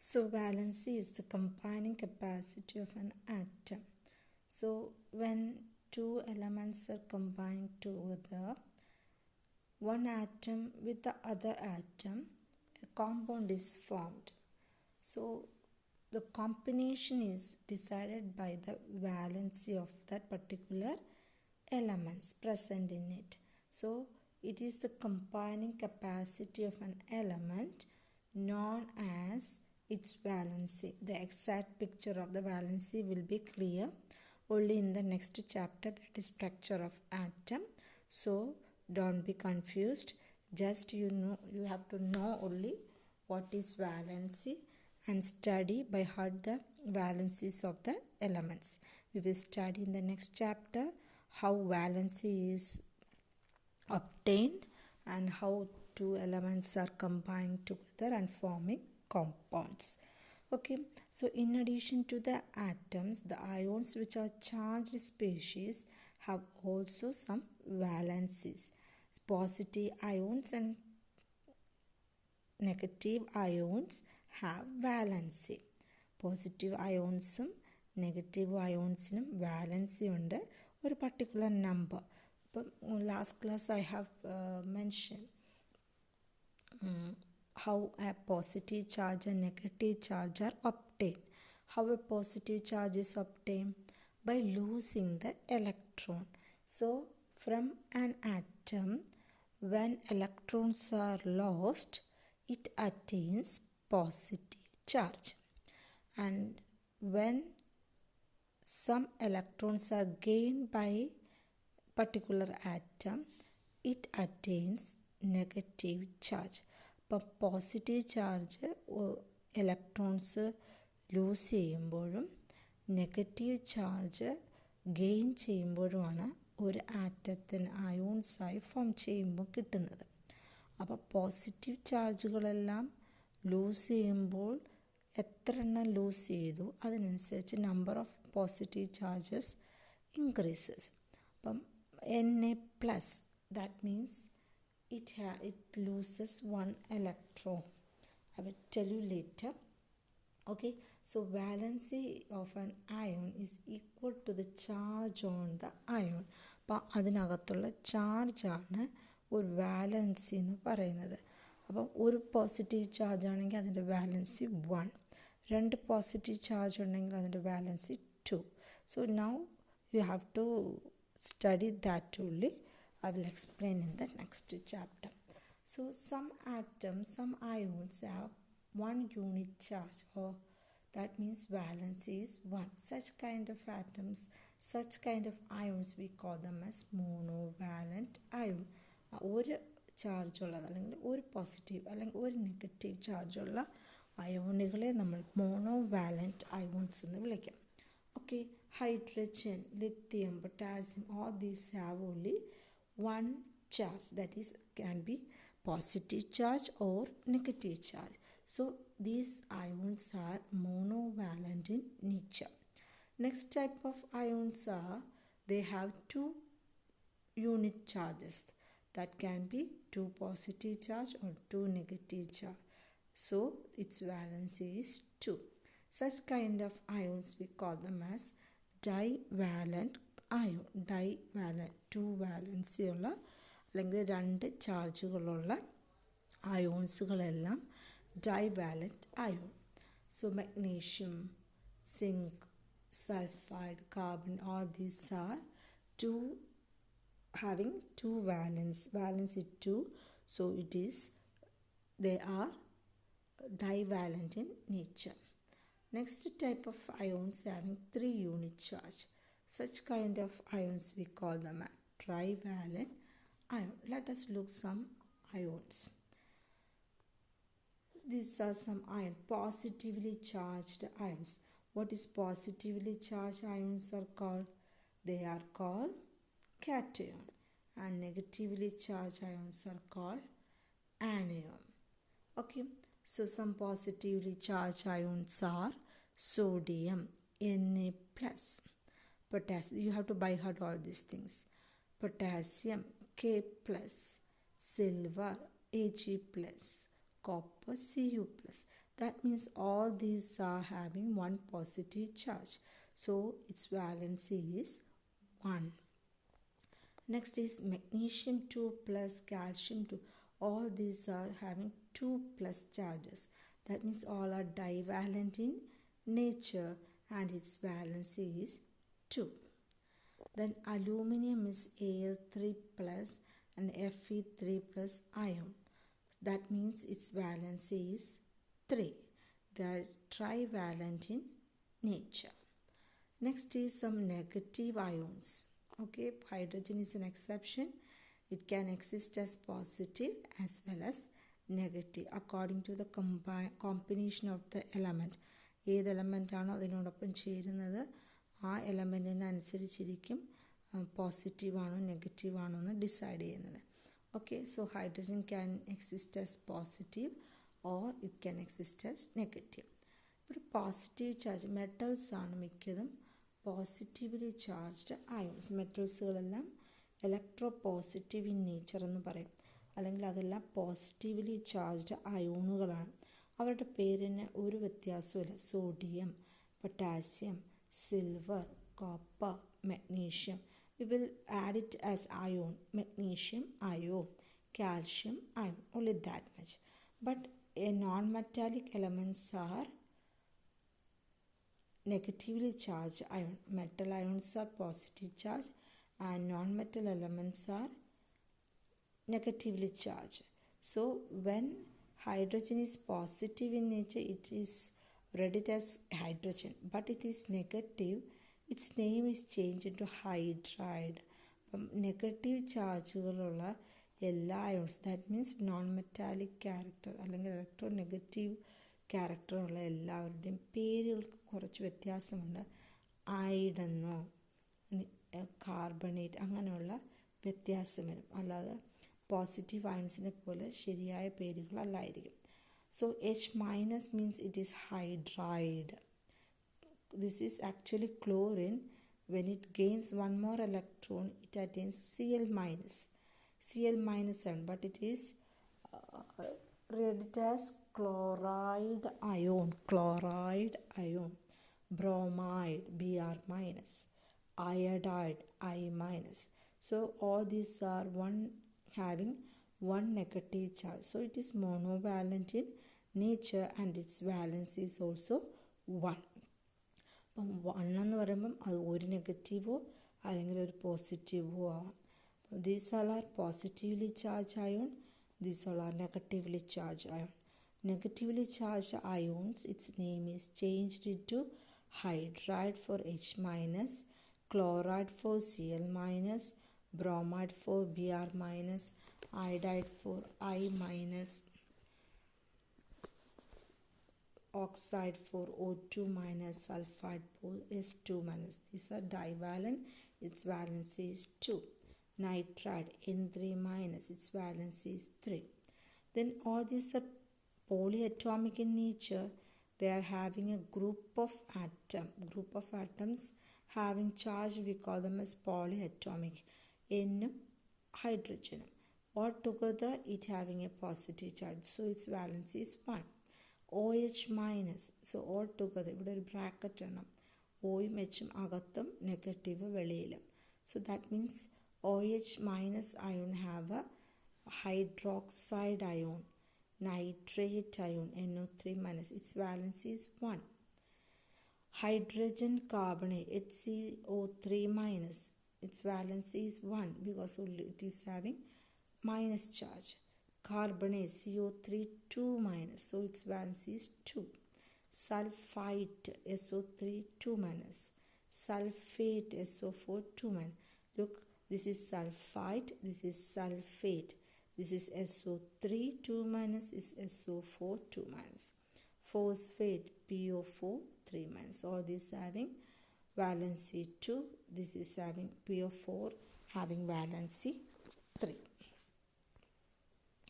So valency is the combining capacity of an atom. So when two elements are combined together, one atom with the other atom, a compound is formed. So the combination is decided by the valency of that particular elements present in it. So it is the combining capacity of an element known as its valency. The exact picture of the valency will be clear only in the next chapter, that is structure of atom. So don't be confused, just you have to know only what is valency and study by heart the valencies of the elements. We will study in the next chapter how valency is obtained and how two elements are combined together and forming compounds. Okay, so in addition to the atoms, the ions which are charged species have also some valencies. Positive ions and negative ions have valency. Positive അയോൺസും negative അയോൺസിനും valency ഉണ്ട് ഒരു particular number. ഇപ്പം last class I have mention how a positive charge and negative charge are obtained. How a positive charge is obtained? By losing the electron. So from an atom, when electrons are lost, it attains positive charge. And when some electrons are gained by particular atom, it attains negative charge. അപ്പോൾ positive charge electrons loose ചെയ്യുമ്പോഴും negative charge gain ചെയ്യുമ്പോഴുമാണ് ഒരു ആറ്റത്തിന് അയോൺസായി form ചെയ്യുമ്പോൾ കിട്ടുന്നത്. അപ്പോൾ positive ചാർജുകളെല്ലാം loose ചെയ്യുമ്പോൾ എത്ര എണ്ണം loose ചെയ്തു അതിനനുസരിച്ച് number of positive charges increases. അപ്പം Na+, that means it loses one electron. I will tell you later. Okay, so valency of an ion is equal to the charge on the ion. അപ്പോൾ അതിനകത്തുള്ള ചാർജാണ് ഒരു valency എന്ന് പറയുന്നത്. അപ്പം ഒരു positive charge ആണെങ്കിൽ അതിൻ്റെ വാലൻസി 1, രണ്ട് പോസിറ്റീവ് ചാർജ് ഉണ്ടെങ്കിൽ അതിൻ്റെ valency 2. So now you have to study that only. I will explain in the next chapter. So some atoms, some ions have 1 unit charge, or that means valency is 1. Such kind of atoms, such kind of ions, we call them as monovalent ion. ഒരു charge ഉള്ളത് അല്ലെങ്കിൽ ഒരു positive അല്ലെങ്കിൽ ഒരു negative ചാർജുള്ള അയോണുകളെ നമ്മൾ മോണോവാലൻറ്റ് ions എന്ന് വിളിക്കാം. Okay, hydrogen, lithium, potassium, all these have only one charge, that is can be positive charge or negative charge. So these ions are monovalent in nature. Next type of ions are, they have 2 unit charges, that can be 2 positive charge or 2 negative charge. So its valency is 2. Such kind of ions we call them as divalent ion. Divalent, 2 valency ഉള്ള അല്ലെങ്കിൽ 2 ചാർജുകളുള്ള അയോൺസുകളെല്ലാം divalent ion. So magnesium, zinc, sulfide, carbon, all these are having 2 valency 2. So they are divalent in nature. Next type of ions having 3 unit charge. Such kind of ions we call them a trivalent ion. Let us look some ions. These are some ions, positively charged ions. What is positively charged ions are called? They are called cation. And negatively charged ions are called anion. Okay, so some positively charged ions are sodium, Na+, potassium, you have to by heart all these things, potassium, K+, silver, Ag+, copper, Cu+. That means all these are having one positive charge. So its valency is 1. Next is magnesium 2 plus calcium 2. All these are having 2 plus charges. That means all are divalent in nature and its valency is 2. Then aluminium is Al3 plus and Fe3 plus ion. That means its valency is 3. They are trivalent in nature. Next is some negative ions. Okay, hydrogen is an exception. It can exist as positive as well as negative according to the combination of the element. ഏത് എലമെൻ്റാണോ അതിനോടൊപ്പം ചേരുന്നത് ആ എലമെൻറ്റിനനുസരിച്ചിരിക്കും positive ആണോ negative ആണോ എന്ന് decide ചെയ്യുന്നത്. Okay, so hydrogen can exist as positive or it can exist as negative. ഒരു positive charge metals ആണ് മിക്കതും പോസിറ്റീവ്ലി ചാർജ്ഡ് അയോൺസ്. മെറ്റൽസുകളെല്ലാം ഇലക്ട്രോ പോസിറ്റീവ് ഇൻ നേച്ചർ എന്ന് പറയും, അല്ലെങ്കിൽ അതെല്ലാം പോസിറ്റീവ്ലി ചാർജ്ഡ് അയോണുകളാണ്. അവരുടെ പേരിന് ഒരു വ്യത്യാസവുമില്ല. Sodium, potassium, silver, copper, magnesium. We will add it as ion, magnesium ion, calcium ion, only that much. But a non-metallic elements are negatively charged ion. Metal ions are positive charged and non-metal elements are negatively charged. So when hydrogen is positive in nature, it is read it as hydrogen, but it is negative, its name is changed into hydride. Negative ചാർജുകളുള്ള എല്ലാ ions, that means non metallic character അല്ലെങ്കിൽ electronegative ക്യാരക്ടറുള്ള എല്ലാവരുടെയും പേരുകൾക്ക് കുറച്ച് വ്യത്യാസമുണ്ട്. ഐഡെന്നോ carbonate അങ്ങനെയുള്ള വ്യത്യാസം വരും. അല്ലാതെ പോസിറ്റീവ് അയൺസിനെ പോലെ ശരിയായ പേരുകളല്ലായിരിക്കും. So H minus means it is hydride. This is actually chlorine. When it gains one more electron, it attains Cl minus. Cl minus 7, but it is read it as chloride ion. Chloride ion. Bromide, Br minus. Iodide, I minus. So all these are having one negative charge. So it is monovalent in nature and its valence is also 1. അപ്പം 1 എന്ന് പറയുമ്പം അത് ഒരു നെഗറ്റീവോ അല്ലെങ്കിൽ ഒരു പോസിറ്റീവോ ആവാം. These all are positively charge ion, these all are negatively charge ion. Negatively charged ions, its name is changed into hydride for H minus, chloride for Cl minus, bromide for Br minus, iodide for I minus, oxide for O2 minus, sulfide for S2 minus. These are divalent, its valency is 2. Nitride N3 minus, its valency is 3. Then all these are polyatomic in nature. They are having a group of atoms having charge. We call them as polyatomic. N hydrogen. All together it having a positive charge, so its valency is 1. OH minus, so all together ഇവിടെ ഒരു bracket ആണ്, ഓയും എച്ചും അകത്തും negative വെളിയിലും. So that means OH minus ion have a hydroxide ion, nitrate ion, NO3 minus, its valency is 1. Hydrogen carbonate HCO3 minus, its valency is 1 because it is having minus charge. Carbonate CO3 2 minus, so its valency is 2. Sulfite SO3 2 minus, sulfate SO4 2 minus. Look, this is sulfite, this is sulfate, this is SO3 2 minus, is SO4 2 minus. Phosphate PO4 3 minus. All these having valency 2. This is having PO4 having valency 3.